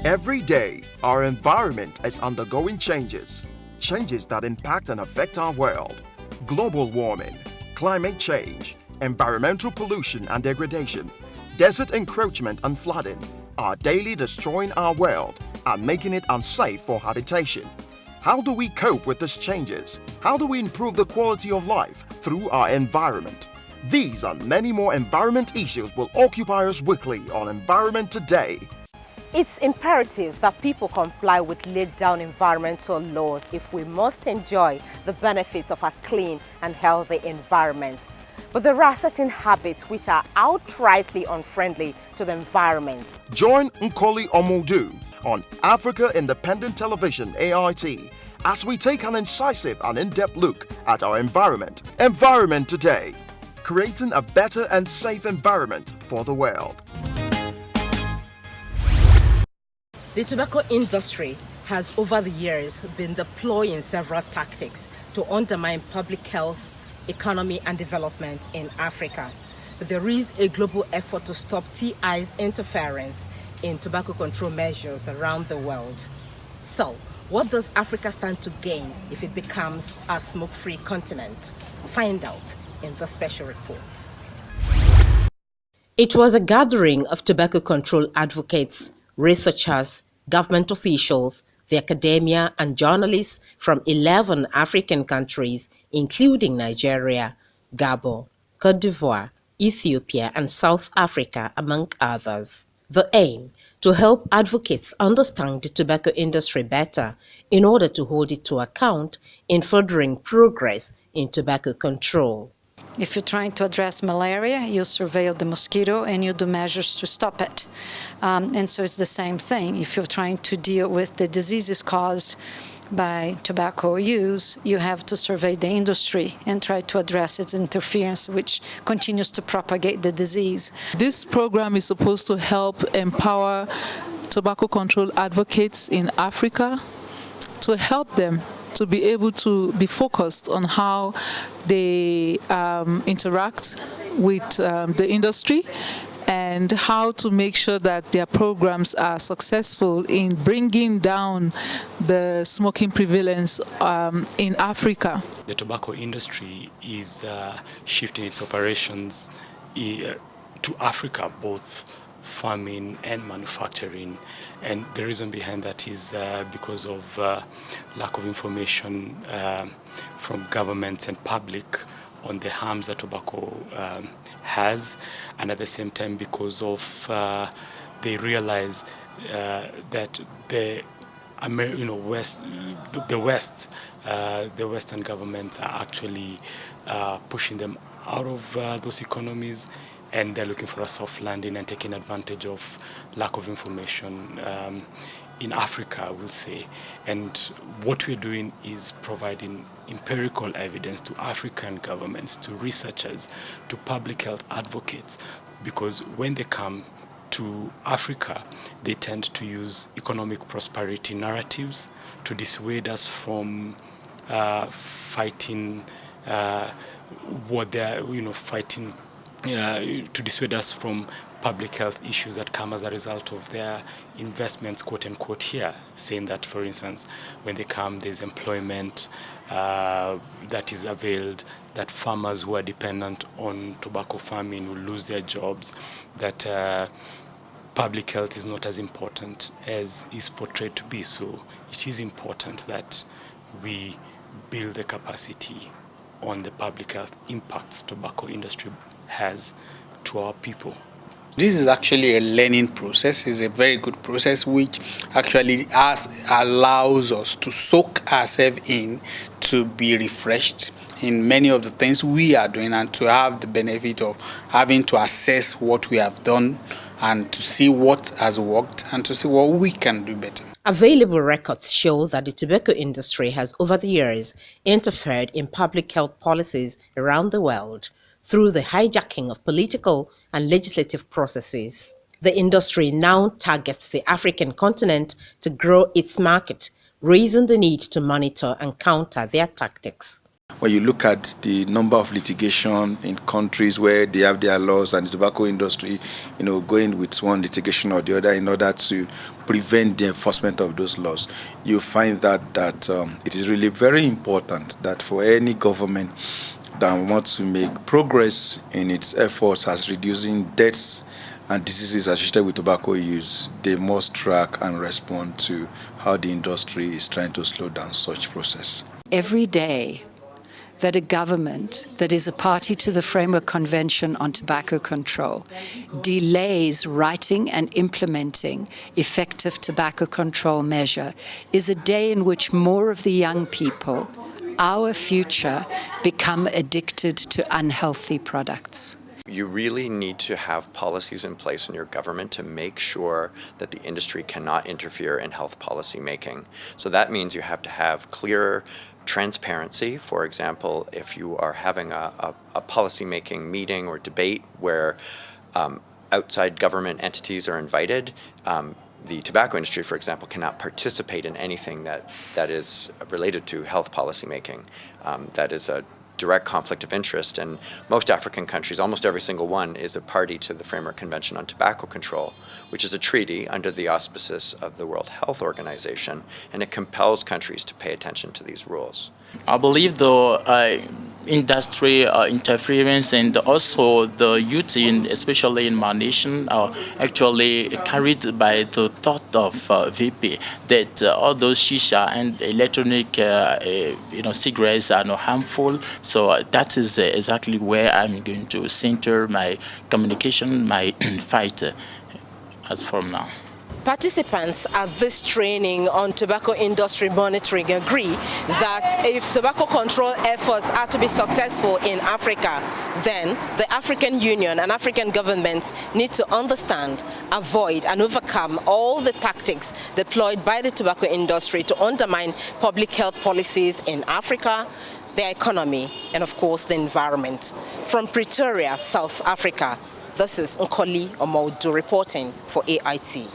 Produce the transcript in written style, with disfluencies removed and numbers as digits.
Every day, our environment is undergoing changes that impact and affect our world. Global warming, climate change, environmental pollution and degradation, desert encroachment and flooding are daily destroying our world and making it unsafe for habitation. How do we cope with these changes? How do we improve the quality of life through our environment? These and many more environment issues will occupy us weekly on Environment Today. It's imperative that people comply with laid down environmental laws if we must enjoy the benefits of a clean and healthy environment. But there are certain habits which are outrightly unfriendly to the environment. Join Nkoli Omodu on Africa Independent Television AIT as we take an incisive and in-depth look at our environment. Environment Today, creating a better and safe environment for the world. The tobacco industry has over the years been deploying several tactics to undermine public health, economy and development in Africa. There is a global effort to stop TI's interference in tobacco control measures around the world. So, what does Africa stand to gain if it becomes a smoke-free continent? Find out in the special report. It was a gathering of tobacco control advocates, researchers, government officials, the academia and journalists from 11 African countries, including Nigeria, Gabon, Cote d'Ivoire, Ethiopia and South Africa, among others. The aim, to help advocates understand the tobacco industry better in order to hold it to account in furthering progress in tobacco control. If you're trying to address malaria, you surveil the mosquito and you do measures to stop it. And so it's the same thing. If you're trying to deal with the diseases caused by tobacco use, you have to survey the industry and try to address its interference, which continues to propagate the disease. This program is supposed to help empower tobacco control advocates in Africa, to help them to be able to be focused on how they interact with the industry and how to make sure that their programs are successful in bringing down the smoking prevalence in Africa. The tobacco industry is shifting its operations to Africa, both farming and manufacturing, and the reason behind that is because of lack of information from governments and public on the harms that tobacco has, and at the same time because of they realize that the Western governments are actually pushing them out of those economies, and they're looking for a soft landing and taking advantage of lack of information in Africa, we'll say. And what we're doing is providing empirical evidence to African governments, to researchers, to public health advocates, because when they come to Africa, they tend to use economic prosperity narratives to dissuade us from fighting what they're fighting, to dissuade us from public health issues that come as a result of their investments, quote unquote, here, saying that, for instance, when they come, there's employment that is availed, that farmers who are dependent on tobacco farming will lose their jobs, that public health is not as important as is portrayed to be. So it is important that we build the capacity on the public health impacts tobacco industry has to our people. This is actually a learning process. It's a very good process which actually allows us to soak ourselves in, to be refreshed in many of the things we are doing, and to have the benefit of having to assess what we have done and to see what has worked and to see what we can do better. Available records show that the tobacco industry has over the years interfered in public health policies around the world through the hijacking of political and legislative processes. The industry now targets the African continent to grow its market, raising the need to monitor and counter their tactics. when you look at the number of litigation in countries where they have their laws and the tobacco industry, going with one litigation or the other in order to prevent the enforcement of those laws, you find that it is really very important that for any government that wants to make progress in its efforts as reducing deaths and diseases associated with tobacco use, they must track and respond to how the industry is trying to slow down such process. Every day that a government that is a party to the Framework Convention on Tobacco Control delays writing and implementing effective tobacco control measure is a day in which more of the young people, our future, become addicted to unhealthy products. You really need to have policies in place in your government to make sure that the industry cannot interfere in health policy making. So that means you have to have clear transparency. For example, if you are having a policy-making meeting or debate where outside government entities are invited, the tobacco industry, for example, cannot participate in anything that is related to health policy making. That is a direct conflict of interest, and most African countries, almost every single one, is a party to the Framework Convention on Tobacco Control, which is a treaty under the auspices of the World Health Organization, and it compels countries to pay attention to these rules. I believe the industry interference and also the youth, especially in my nation, are actually carried by the thought of VP that all those shisha and electronic cigarettes are not harmful. So that is exactly where I'm going to center my communication, my fight as from now. Participants at this training on tobacco industry monitoring agree that if tobacco control efforts are to be successful in Africa, then the African Union and African governments need to understand, avoid and overcome all the tactics deployed by the tobacco industry to undermine public health policies in Africa, their economy, and of course the environment. From Pretoria, South Africa, this is Nkoli Omodu reporting for AIT.